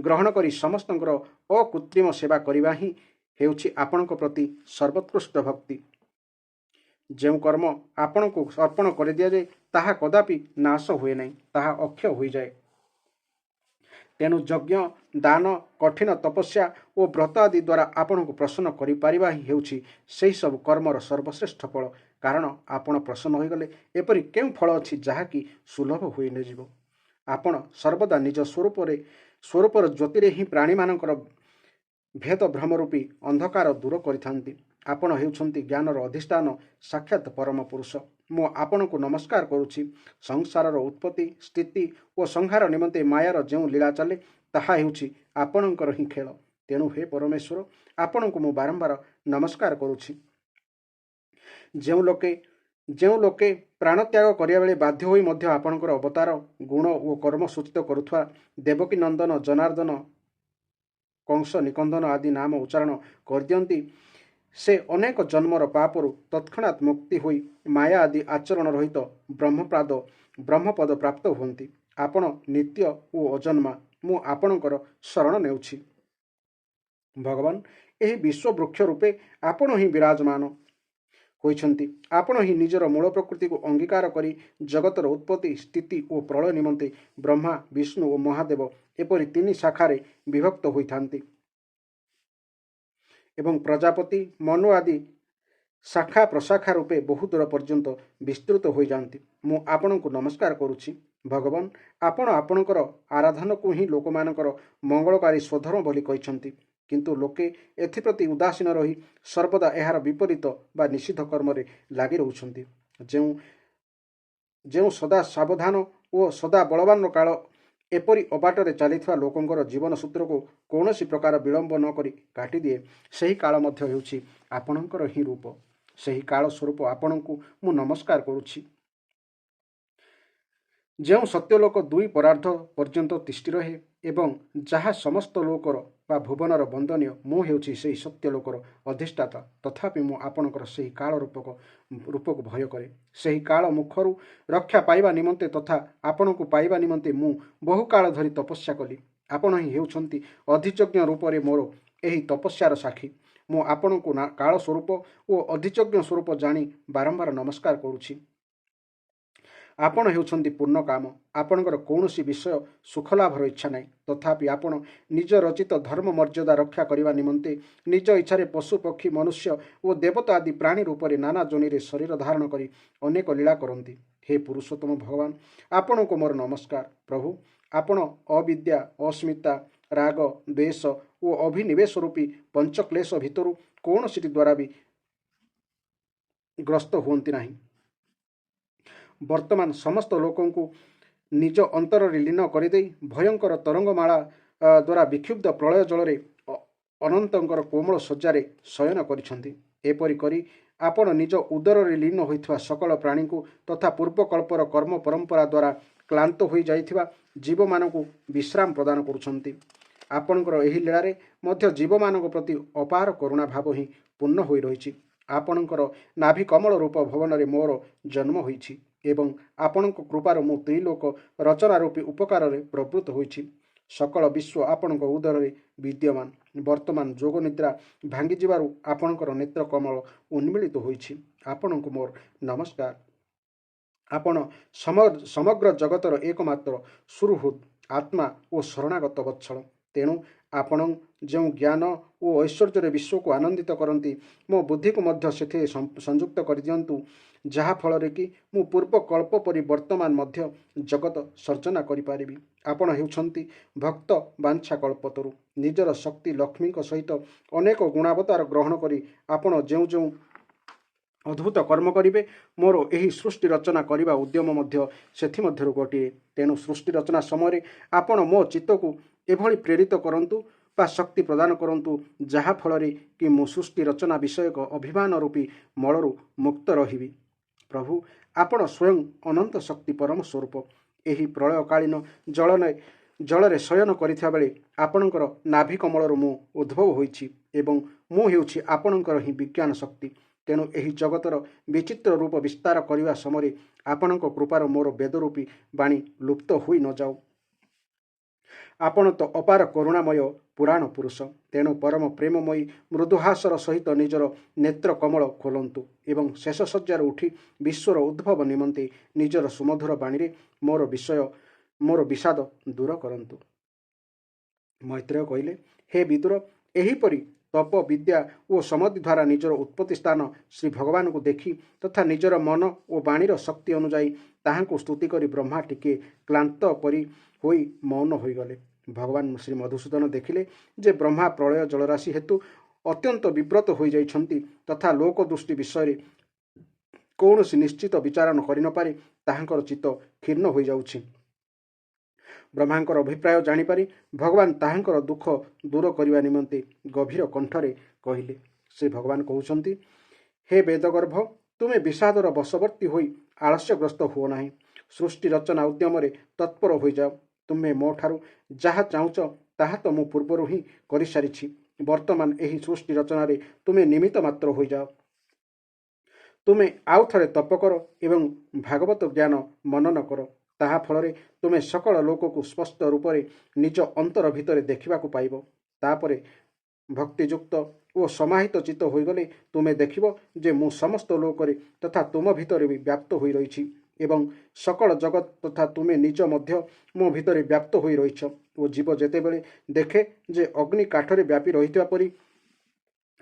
S1: ଗ୍ରହଣ କରି ସମସ୍ତଙ୍କର ଅକୃତ୍ରିମ ସେବା କରିବା ହିଁ ହେଉଛି ଆପଣଙ୍କ ପ୍ରତି ସର୍ବୋତ୍କୃଷ୍ଟ ଭକ୍ତି। ଯେଉଁ କର୍ମ ଆପଣଙ୍କୁ ଅର୍ପଣ କରିଦିଆଯାଏ ତାହା କଦାପି ନାଶ ହୁଏ ନାହିଁ, ତାହା ଅକ୍ଷୟ ହୋଇଯାଏ। ତେଣୁ ଯଜ୍ଞ, ଦାନ, କଠିନ ତପସ୍ୟା ଓ ବ୍ରତ ଆଦି ଦ୍ୱାରା ଆପଣଙ୍କୁ ପ୍ରସନ୍ନ କରିପାରିବା ହିଁ ହେଉଛି ସେହିସବୁ କର୍ମର ସର୍ବଶ୍ରେଷ୍ଠ ଫଳ। କାରଣ ଆପଣ ପ୍ରସନ୍ନ ହୋଇଗଲେ ଏପରି କେଉଁ ଫଳ ଅଛି ଯାହାକି ସୁଲଭ ହୋଇ ନଯିବ। ଆପଣ ସର୍ବଦା ନିଜ ସ୍ୱରୂପର ଜ୍ୟୋତିରେ ହିଁ ପ୍ରାଣୀମାନଙ୍କର ଭେଦ ଭ୍ରମରୂପୀ ଅନ୍ଧକାର ଦୂର କରିଥାନ୍ତି। ଆପଣ ହେଉଛନ୍ତି ଜ୍ଞାନର ଅଧିଷ୍ଠାନ, ସାକ୍ଷାତ ପରମ ପୁରୁଷ। ମୁଁ ଆପଣଙ୍କୁ ନମସ୍କାର କରୁଛି। ସଂସାରର ଉତ୍ପତ୍ତି, ସ୍ଥିତି ଓ ସଂହାର ନିମନ୍ତେ ମାୟାର ଯେଉଁ ଲୀଳା ଚାଲେ ତାହା ହେଉଛି ଆପଣଙ୍କର ହିଁ ଖେଳ। ତେଣୁ ହେ ପରମେଶ୍ୱର, ଆପଣଙ୍କୁ ମୁଁ ବାରମ୍ବାର ନମସ୍କାର କରୁଛି। ଯେଉଁ ଲୋକେ ପ୍ରାଣତ୍ୟାଗ କରିବା ବେଳେ ବାଧ୍ୟ ହୋଇ ମଧ୍ୟ ଆପଣଙ୍କର ଅବତାର, ଗୁଣ ଓ କର୍ମ ସୂଚିତ କରୁଥିବା ଦେବକୀ ନନ୍ଦନ, ଜନାର୍ଦ୍ଦନ, କଂସ ନିକନ୍ଦନ ଆଦି ନାମ ଉଚ୍ଚାରଣ କରିଦିଅନ୍ତି, ସେ ଅନେକ ଜନ୍ମର ପାପରୁ ତତ୍କ୍ଷଣାତ୍ ମୁକ୍ତି ହୋଇ ମାୟା ଆଦି ଆଚରଣ ରହିତ ବ୍ରହ୍ମପଦ ପ୍ରାପ୍ତ ହୁଅନ୍ତି। ଆପଣ ନିତ୍ୟ ଓ ଅଜନ୍ମା, ମୁଁ ଆପଣଙ୍କର ଶରଣ ନେଉଛି। ଭଗବାନ, ଏହି ବିଶ୍ୱବୃକ୍ଷ ରୂପେ ଆପଣ ହିଁ ବିରାଜମାନ ହୋଇଛନ୍ତି। ଆପଣ ହିଁ ନିଜର ମୂଳ ପ୍ରକୃତିକୁ ଅଙ୍ଗୀକାର କରି ଜଗତର ଉତ୍ପତ୍ତି, ସ୍ଥିତି ଓ ପ୍ରଳୟ ନିମନ୍ତେ ବ୍ରହ୍ମା, ବିଷ୍ଣୁ ଓ ମହାଦେବ ଏପରି 3 ଶାଖାରେ ବିଭକ୍ତ ହୋଇଥାନ୍ତି ଏବଂ ପ୍ରଜାପତି ମନୁ ଆଦି ଶାଖା ପ୍ରଶାଖା ରୂପେ ବହୁ ଦୂର ପର୍ଯ୍ୟନ୍ତ ବିସ୍ତୃତ ହୋଇଯାଆନ୍ତି। ମୁଁ ଆପଣଙ୍କୁ ନମସ୍କାର କରୁଛି ଭଗବାନ। ଆପଣ ଆପଣଙ୍କର ଆରାଧନାକୁ ହିଁ ଲୋକମାନଙ୍କର ମଙ୍ଗଳକାରୀ ସ୍ୱଧର୍ମ ବୋଲି କହିଛନ୍ତି, କିନ୍ତୁ ଲୋକେ ଏଥିପ୍ରତି ଉଦାସୀନ ରହି ସର୍ବଦା ଏହାର ବିପରୀତ ବା ନିଷିଦ୍ଧ କର୍ମରେ ଲାଗି ରହୁଛନ୍ତି। ଯେଉଁ ସଦା ସାବଧାନ ଓ ସଦା ବଳବାନର କାଳ ଏପରି ଅବାଟରେ ଚାଲିଥିବା ଲୋକଙ୍କର ଜୀବନ ସୂତ୍ରକୁ କୌଣସି ପ୍ରକାର ବିଳମ୍ବ ନ କରି କାଟିଦିଏ, ସେହି କାଳ ମଧ୍ୟ ହେଉଛି ଆପଣଙ୍କର ହିଁ ରୂପ। ସେହି କାଳ ସ୍ୱରୂପ ଆପଣଙ୍କୁ ମୁଁ ନମସ୍କାର କରୁଛି। ଯେଉଁ ସତ୍ୟଲୋକ 2 ପରାର୍ଦ୍ଧ ପର୍ଯ୍ୟନ୍ତ ତିଷ୍ଠି ରହେ ଏବଂ ଯାହା ସମସ୍ତ ଲୋକର ବା ଭୁବନର ବନ୍ଦନୀୟ, ମୁଁ ହେଉଛି ସେହି ସତ୍ୟଲୋକର ଅଧିଷ୍ଠାତା। ତଥାପି ମୁଁ ଆପଣଙ୍କର ସେହି କାଳ ରୂପକୁ ଭୟ କରେ। ସେହି କାଳ ମୁଖରୁ ରକ୍ଷା ପାଇବା ନିମନ୍ତେ ତଥା ଆପଣଙ୍କୁ ପାଇବା ନିମନ୍ତେ ମୁଁ ବହୁ କାଳ ଧରି ତପସ୍ୟା କଲି। ଆପଣ ହିଁ ହେଉଛନ୍ତି ଅଧିଯଜ୍ଞ ରୂପରେ ମୋର ଏହି ତପସ୍ୟାର ସାକ୍ଷୀ। ମୁଁ ଆପଣଙ୍କୁ କାଳ ସ୍ୱରୂପ ଓ ଅଧିଯଜ୍ଞ ସ୍ୱରୂପ ଜାଣି ବାରମ୍ବାର ନମସ୍କାର କରୁଛି। ଆପଣ ହେଉଛନ୍ତି ପୂର୍ଣ୍ଣ କାମ। ଆପଣଙ୍କର କୌଣସି ବିଷୟ ସୁଖଲାଭର ଇଚ୍ଛା ନାହିଁ। ତଥାପି ଆପଣ ନିଜ ରଚିତ ଧର୍ମ ମର୍ଯ୍ୟାଦା ରକ୍ଷା କରିବା ନିମନ୍ତେ ନିଜ ଇଚ୍ଛାରେ ପଶୁ ପକ୍ଷୀ ମନୁଷ୍ୟ ଓ ଦେବତା ଆଦି ପ୍ରାଣୀ ରୂପରେ ନାନା ଯୋନିରେ ଶରୀର ଧାରଣ କରି ଅନେକ ଲୀଳା କରନ୍ତି। ହେ ପୁରୁଷୋତ୍ତମ ଭଗବାନ, ଆପଣଙ୍କୁ ମୋର ନମସ୍କାର। ପ୍ରଭୁ, ଆପଣ ଅବିଦ୍ୟା, ଅସ୍ମିତା, ରାଗ, ଦ୍ୱେଷ ଓ ଅଭିନିବେଶ ରୂପୀ ପଞ୍ଚକ୍ଲେଶ ଭିତରୁ କୌଣସିଟି ଦ୍ୱାରା ବି ଗ୍ରସ୍ତ ହୁଅନ୍ତି ନାହିଁ। ବର୍ତ୍ତମାନ ସମସ୍ତ ଲୋକଙ୍କୁ ନିଜ ଅନ୍ତରରେ ଲୀନ କରିଦେଇ ଭୟଙ୍କର ତରଙ୍ଗମାଳା ଦ୍ୱାରା ବିକ୍ଷୁବ୍ଧ ପ୍ରଳୟ ଜଳରେ ଅନନ୍ତଙ୍କର କୋମଳ ଶଯ୍ୟାରେ ଶୟନ କରିଛନ୍ତି। ଏପରି କରି ଆପଣ ନିଜ ଉଦରରେ ଲୀନ ହୋଇଥିବା ସକଳ ପ୍ରାଣୀଙ୍କୁ ତଥା ପୂର୍ବକଳ୍ପର କର୍ମ ପରମ୍ପରା ଦ୍ୱାରା କ୍ଳାନ୍ତ ହୋଇଯାଇଥିବା ଜୀବମାନଙ୍କୁ ବିଶ୍ରାମ ପ୍ରଦାନ କରୁଛନ୍ତି। ଆପଣଙ୍କର ଏହି ଲୀଳାରେ ମଧ୍ୟ ଜୀବମାନଙ୍କ ପ୍ରତି ଅପାର କରୁଣା ଭାବ ହିଁ ପୂର୍ଣ୍ଣ ହୋଇ ରହିଛି। ଆପଣଙ୍କର ନାଭି କମଳ ରୂପ ଭବନରେ ମୋର ଜନ୍ମ ହୋଇଛି ଏବଂ ଆପଣଙ୍କ କୃପାରୁ ମୁଁ ତ୍ରିଲୋକ ରଚନା ରୂପୀ ଉପକାରରେ ପ୍ରବୃତ୍ତ ହୋଇଛି। ସକଳ ବିଶ୍ୱ ଆପଣଙ୍କ ଉଦରରେ ବିଦ୍ୟମାନ। ବର୍ତ୍ତମାନ ଯୋଗ ନିଦ୍ରା ଭାଙ୍ଗିଯିବାରୁ ଆପଣଙ୍କର ନେତ୍ର କମଳ ଉନ୍ମିଳିତ ହୋଇଛି। ଆପଣଙ୍କୁ ମୋର ନମସ୍କାର। ଆପଣ ସମଗ୍ର ଜଗତର ଏକମାତ୍ର ସୁହୃଦ୍ ଆତ୍ମା ଓ ଶରଣାଗତ ବତ୍ସଳ। ତେଣୁ ଆପଣ ଯେଉଁ ଜ୍ଞାନ ଓ ଐଶ୍ୱର୍ଯ୍ୟରେ ବିଶ୍ୱକୁ ଆନନ୍ଦିତ କରନ୍ତି, ମୋ ବୁଦ୍ଧିକୁ ମଧ୍ୟ ସେଥିରେ ସଂଯୁକ୍ତ କରିଦିଅନ୍ତୁ, ଯାହାଫଳରେ କି ମୁଁ ପୂର୍ବ କଳ୍ପ ପରି ବର୍ତ୍ତମାନ ମଧ୍ୟ ଜଗତ ସର୍ଜନା କରିପାରିବି। ଆପଣ ହେଉଛନ୍ତି ଭକ୍ତ ବାଞ୍ଛା କଳ୍ପତରୁ। ନିଜର ଶକ୍ତି ଲକ୍ଷ୍ମୀଙ୍କ ସହିତ ଅନେକ ଗୁଣାବତାର ଗ୍ରହଣ କରି ଆପଣ ଯେଉଁ ଯେଉଁ ଅଦ୍ଭୁତ କର୍ମ କରିବେ, ମୋର ଏହି ସୃଷ୍ଟି ରଚନା କରିବା ଉଦ୍ୟମ ମଧ୍ୟ ସେଥିମଧ୍ୟରୁ ଗୋଟିଏ। ତେଣୁ ସୃଷ୍ଟି ରଚନା ସମୟରେ ଆପଣ ମୋ ଚିତ୍ତକୁ ଏଭଳି ପ୍ରେରିତ କରନ୍ତୁ ବା ଶକ୍ତି ପ୍ରଦାନ କରନ୍ତୁ, ଯାହାଫଳରେ କି ମୁଁ ସୃଷ୍ଟି ରଚନା ବିଷୟକ ଅଭିମାନ ରୂପୀ ମଳରୁ ମୁକ୍ତ ରହିବି। ପ୍ରଭୁ, ଆପଣ ସ୍ୱୟଂ ଅନନ୍ତ ଶକ୍ତି ପରମ ସ୍ୱରୂପ। ଏହି ପ୍ରଳୟକାଳୀନ ଜଳରେ ଶୟନ କରିଥିବା ବେଳେ ଆପଣଙ୍କର ନାଭି କମଳରୁ ମୁଁ ଉଦ୍ଭବ ହୋଇଛି ଏବଂ ମୁଁ ହେଉଛି ଆପଣଙ୍କର ହିଁ ବିଜ୍ଞାନ ଶକ୍ତି। ତେଣୁ ଏହି ଜଗତର ବିଚିତ୍ର ରୂପ ବିସ୍ତାର କରିବା ସମୟରେ ଆପଣଙ୍କ କୃପାର ମୋର ବେଦରୂପୀ ବାଣୀ ଲୁପ୍ତ ହୋଇ ନ ଯାଉ। ଆପଣ ତ ଅପାର କରୁଣାମୟ ପୁରାଣ ପୁରୁଷ। ତେଣୁ ପରମ ପ୍ରେମମୟୀ ମୃଦୁହାସର ସହିତ ନିଜର ନେତ୍ର କମଳ ଖୋଲନ୍ତୁ ଏବଂ ଶେଷ ଶଯ୍ୟାରୁ ଉଠି ବିଶ୍ୱର ଉଦ୍ଭବ ନିମନ୍ତେ ନିଜର ସୁମଧୁର ବାଣୀରେ ମୋର ବିଷାଦ ଦୂର କରନ୍ତୁ। ମୈତ୍ରେୟ କହିଲେ, ହେ ବିଦୁର, ଏହିପରି ତପ ବିଦ୍ୟା ଓ ସମାଧି ଦ୍ୱାରା ନିଜର ଉତ୍ପତ୍ତି ସ୍ଥାନ ଶ୍ରୀ ଭଗବାନଙ୍କୁ ଦେଖି ତଥା ନିଜର ମନ ଓ ବାଣୀର ଶକ୍ତି ଅନୁଯାୟୀ ତାହାଙ୍କୁ ସ୍ତୁତି କରି ବ୍ରହ୍ମା ଟିକିଏ କ୍ଳାନ୍ତ ପରି ହୋଇ ମୌନ ହୋଇଗଲେ। ଭଗବାନ ଶ୍ରୀ ମଧୁସୂଦନ ଦେଖିଲେ ଯେ ବ୍ରହ୍ମା ପ୍ରଳୟ ଜଳରାଶି ହେତୁ ଅତ୍ୟନ୍ତ ବିବ୍ରତ ହୋଇଯାଇଛନ୍ତି ତଥା ଲୋକ ଦୃଷ୍ଟି ବିଷୟରେ କୌଣସି ନିଶ୍ଚିତ ବିଚାର କରି ନ ପାରି ତାହାଙ୍କର ଚିତ୍ତ କ୍ଷୀର୍ଣ୍ଣ ହୋଇଯାଉଛି। ବ୍ରହ୍ମାଙ୍କର ଅଭିପ୍ରାୟ ଜାଣିପାରି ଭଗବାନ ତାହାଙ୍କର ଦୁଃଖ ଦୂର କରିବା ନିମନ୍ତେ ଗଭୀର କଣ୍ଠରେ କହିଲେ। ଶ୍ରୀ ଭଗବାନ କହୁଛନ୍ତି, ହେ ବେଦଗର୍ଭ, ତୁମେ ବିଷାଦର ବଶବର୍ତ୍ତୀ ହୋଇ ଆଳସ୍ୟଗ୍ରସ୍ତ ହୁଅ ନାହିଁ। ସୃଷ୍ଟି ରଚନା ଉଦ୍ୟମରେ ତତ୍ପର ହୋଇଯାଅ। ତୁମେ ମୋ ଠାରୁ ଯାହା ଚାହୁଁଛ ତାହା ତ ମୁଁ ପୂର୍ବରୁ ହିଁ କରିସାରିଛି। ବର୍ତ୍ତମାନ ଏହି ସୃଷ୍ଟି ରଚନାରେ ତୁମେ ନିମିତ୍ତ ମାତ୍ର ହୋଇଯାଅ। ତୁମେ ଆଉ ଥରେ ତପ କର ଏବଂ ଭାଗବତ ଜ୍ଞାନ ମନନ କର। ତାହା ଫଳରେ ତୁମେ ସକଳ ଲୋକକୁ ସ୍ପଷ୍ଟ ରୂପରେ ନିଜ ଅନ୍ତର ଭିତରେ ଦେଖିବାକୁ ପାଇବ। ତାପରେ ଭକ୍ତିଯୁକ୍ତ ଓ ସମାହିତ ଚିତ୍ତ ହୋଇଗଲେ ତୁମେ ଦେଖିବ ଯେ ମୁଁ ସମସ୍ତ ଲୋକରେ ତଥା ତୁମ ଭିତରେ ବି ବ୍ୟାପ୍ତ ହୋଇ ରହିଛି ଏବଂ ସକଳ ଜଗତ ତଥା ତୁମେ ନିଜ ମଧ୍ୟ ମୋ ଭିତରେ ବ୍ୟାପ୍ତ ହୋଇ ରହିଛ। ଓ ଜୀବ ଯେତେବେଳେ ଦେଖେ ଯେ ଅଗ୍ନି କାଠରେ ବ୍ୟାପି ରହିଥିବା ପରି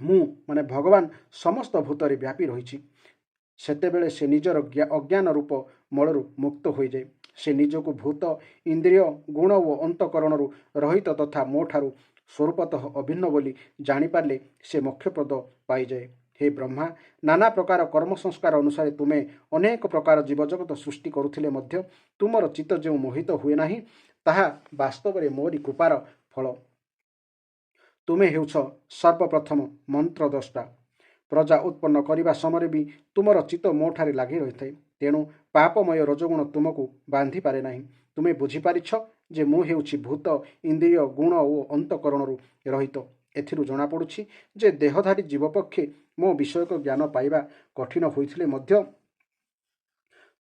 S1: ମୁଁ ମାନେ ଭଗବାନ ସମସ୍ତ ଭୂତରେ ବ୍ୟାପି ରହିଛି, ସେତେବେଳେ ସେ ନିଜର ଅଜ୍ଞାନ ରୂପ ମଳରୁ ମୁକ୍ତ ହୋଇଯାଏ। ସେ ନିଜକୁ ଭୂତ, ଇନ୍ଦ୍ରିୟ, ଗୁଣ ଓ ଅନ୍ତଃକରଣରୁ ରହିତ ତଥା ମୋ ଠାରୁ ସ୍ୱରୂପତଃ ଅଭିନ୍ନ ବୋଲି ଜାଣିପାରିଲେ ସେ ମୋକ୍ଷପ୍ରଦ ପାଇଯାଏ। ହେ ବ୍ରହ୍ମା, ନାନା ପ୍ରକାର କର୍ମ ସଂସ୍କାର ଅନୁସାରେ ତୁମେ ଅନେକ ପ୍ରକାର ଜୀବଜଗତ ସୃଷ୍ଟି କରୁଥିଲେ ମଧ୍ୟ ତୁମର ଚିତ୍ତ ଯେଉଁ ମୋହିତ ହୁଏ ନାହିଁ, ତାହା ବାସ୍ତବରେ ମୋରି କୃପାର ଫଳ। ତୁମେ ହେଉଛ ସର୍ବପ୍ରଥମ ମନ୍ତ୍ରଦ୍ରଷ୍ଟା। ପ୍ରଜା ଉତ୍ପନ୍ନ କରିବା ସମୟରେ ବି ତୁମର ଚିତ୍ତ ମୋଠାରେ ଲାଗି ରହିଥାଏ। ତେଣୁ ପାପମୟ ରଜଗୁଣ ତୁମକୁ ବାନ୍ଧିପାରେ ନାହିଁ। ତୁମେ ବୁଝିପାରିଛ ଯେ ମୁଁ ହେଉଛି ଭୂତ, ଇନ୍ଦ୍ରିୟ, ଗୁଣ ଓ ଅନ୍ତଃକରଣରୁ ରହିତ। ଏଥିରୁ ଜଣାପଡ଼ୁଛି ଯେ ଦେହଧାରୀ ଜୀବ ପକ୍ଷେ ମୋ ବିଷୟକ ଜ୍ଞାନ ପାଇବା କଠିନ ହୋଇଥିଲେ ମଧ୍ୟ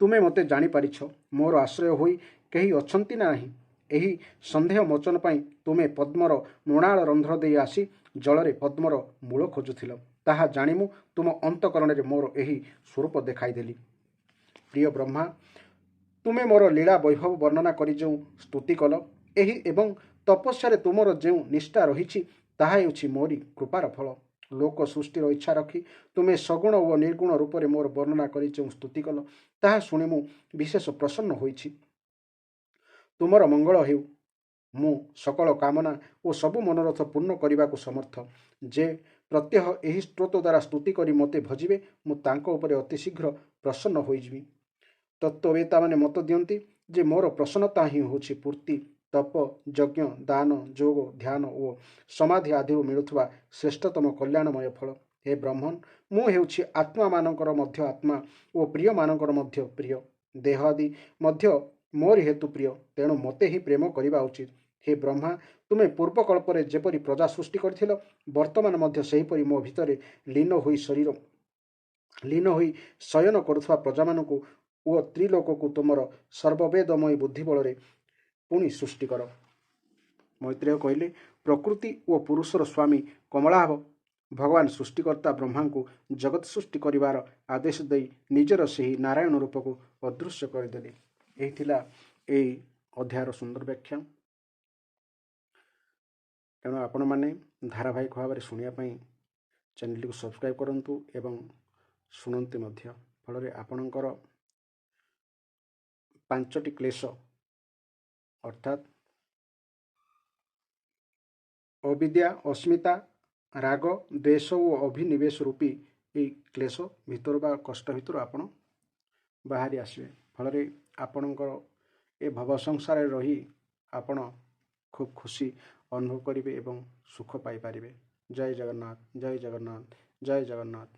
S1: ତୁମେ ମୋତେ ଜାଣିପାରିଛ। ମୋର ଆଶ୍ରୟ ହୋଇ କେହି ଅଛନ୍ତି ନା ନାହିଁ, ଏହି ସନ୍ଦେହ ମୋଚନ ପାଇଁ ତୁମେ ପଦ୍ମର ମୃଣାଳ ରନ୍ଧ୍ର ଦେଇ ଆସି ଜଳରେ ପଦ୍ମର ମୂଳ ଖୋଜୁଥିଲ। ତାହା ଜାଣି ମୁଁ ତୁମ ଅନ୍ତଃକରଣରେ ମୋର ଏହି ସ୍ୱରୂପ ଦେଖାଇଦେଲି। ପ୍ରିୟ ବ୍ରହ୍ମା, ତୁମେ ମୋର ଲୀଳା ବୈଭବ ବର୍ଣ୍ଣନା କରି ଯେଉଁ ସ୍ତୁତି କଲ, ଏହି ଏବଂ ତପସ୍ୟାରେ ତୁମର ଯେଉଁ ନିଷ୍ଠା ରହିଛି, ତାହା ହେଉଛି ମୋରି କୃପାର ଫଳ। ଲୋକ ସୃଷ୍ଟିର ଇଚ୍ଛା ରଖି ତୁମେ ସଗୁଣ ଓ ନିର୍ଗୁଣ ରୂପରେ ମୋର ବର୍ଣ୍ଣନା କରି ଯେଉଁ ସ୍ତୁତି କଲ, ତାହା ଶୁଣି ମୁଁ ବିଶେଷ ପ୍ରସନ୍ନ ହୋଇଛି। ତୁମର ମଙ୍ଗଳ ହେଉ। ମୁଁ ସକଳ କାମନା ଓ ସବୁ ମନୋରଥ ପୂର୍ଣ୍ଣ କରିବାକୁ ସମର୍ଥ। ଯେ ପ୍ରତ୍ୟହ ଏହି ସ୍ତୋତ୍ର ଦ୍ୱାରା ସ୍ତୁତି କରି ମୋତେ ଭଜିବେ, ମୁଁ ତାଙ୍କ ଉପରେ ଅତି ଶୀଘ୍ର ପ୍ରସନ୍ନ ହୋଇଯିବି। ତତ୍ତ୍ୱବେତ୍ତାମାନେ ମତ ଦିଅନ୍ତି ଯେ ମୋର ପ୍ରସନ୍ନତା ହିଁ ହେଉଛି ପୂର୍ତ୍ତି, ତପ, ଯଜ୍ଞ, ଦାନ, ଯୋଗ, ଧ୍ୟାନ ଓ ସମାଧି ଆଦିରୁ ମିଳୁଥିବା ଶ୍ରେଷ୍ଠତମ କଲ୍ୟାଣମୟ ଫଳ। ହେ ବ୍ରହ୍ମନ୍, ମୁଁ ହେଉଛି ଆତ୍ମାମାନଙ୍କର ମଧ୍ୟ ଆତ୍ମା ଓ ପ୍ରିୟମାନଙ୍କର ମଧ୍ୟ ପ୍ରିୟ। ଦେହ ଆଦି ମଧ୍ୟ ମୋରି ହେତୁ ପ୍ରିୟ, ତେଣୁ ମୋତେ ହିଁ ପ୍ରେମ କରିବା ଉଚିତ। ହେ ବ୍ରହ୍ମା, ତୁମେ ପୂର୍ବକଳ୍ପରେ ଯେପରି ପ୍ରଜା ସୃଷ୍ଟି କରିଥିଲ, ବର୍ତ୍ତମାନ ମଧ୍ୟ ସେହିପରି ମୋ ଭିତରେ ଲୀନ ହୋଇ ଶୟନ କରୁଥିବା ପ୍ରଜାମାନଙ୍କୁ ଓ ତ୍ରିଲୋକକୁ ତୁମର ସର୍ବବେଦମୟୀ ବୁଦ୍ଧି ବଳରେ ପୁଣି ସୃଷ୍ଟି କର। ମୈତ୍ରେୟ କହିଲେ, ପ୍ରକୃତି ଓ ପୁରୁଷର ସ୍ୱାମୀ କମଳାଭ ଭଗବାନ ସୃଷ୍ଟିକର୍ତ୍ତା ବ୍ରହ୍ମାଙ୍କୁ ଜଗତ ସୃଷ୍ଟି କରିବାର ଆଦେଶ ଦେଇ ନିଜର ସେହି ନାରାୟଣ ରୂପକୁ ଅଦୃଶ୍ୟ କରିଦେଲେ। ଏହି ଥିଲା ଏହି ଅଧ୍ୟାୟର ସୁନ୍ଦର ବ୍ୟାଖ୍ୟା। ତେଣୁ ଆପଣମାନେ ଧାରାବାହିକ ଭାବରେ ଶୁଣିବା ପାଇଁ ଚ୍ୟାନେଲଟିକୁ ସବସ୍କ୍ରାଇବ୍ କରନ୍ତୁ ଏବଂ ଶୁଣନ୍ତୁ ମଧ୍ୟ। ଫଳରେ ଆପଣଙ୍କର 5ଟି କ୍ଲେଶ ଅର୍ଥାତ୍ ଅବିଦ୍ୟା, ଅସ୍ମିତା, ରାଗ, ଦ୍ୱେଷ ଓ ଅଭିନିବେଶ ରୂପୀ ଏହି କ୍ଲେଶ ଭିତରୁ ବା କଷ୍ଟ ଭିତରୁ ଆପଣ ବାହାରି ଆସିବେ। ଫଳରେ ଆପଣଙ୍କର ଏ ଭବ ସଂସାରରେ ରହି ଆପଣ ଖୁବ୍ ଖୁସି ଅନୁଭବ କରିବେ ଏବଂ ସୁଖ ପାଇପାରିବେ। ଜୟ ଜଗନ୍ନାଥ, ଜୟ ଜଗନ୍ନାଥ, ଜୟ ଜଗନ୍ନାଥ।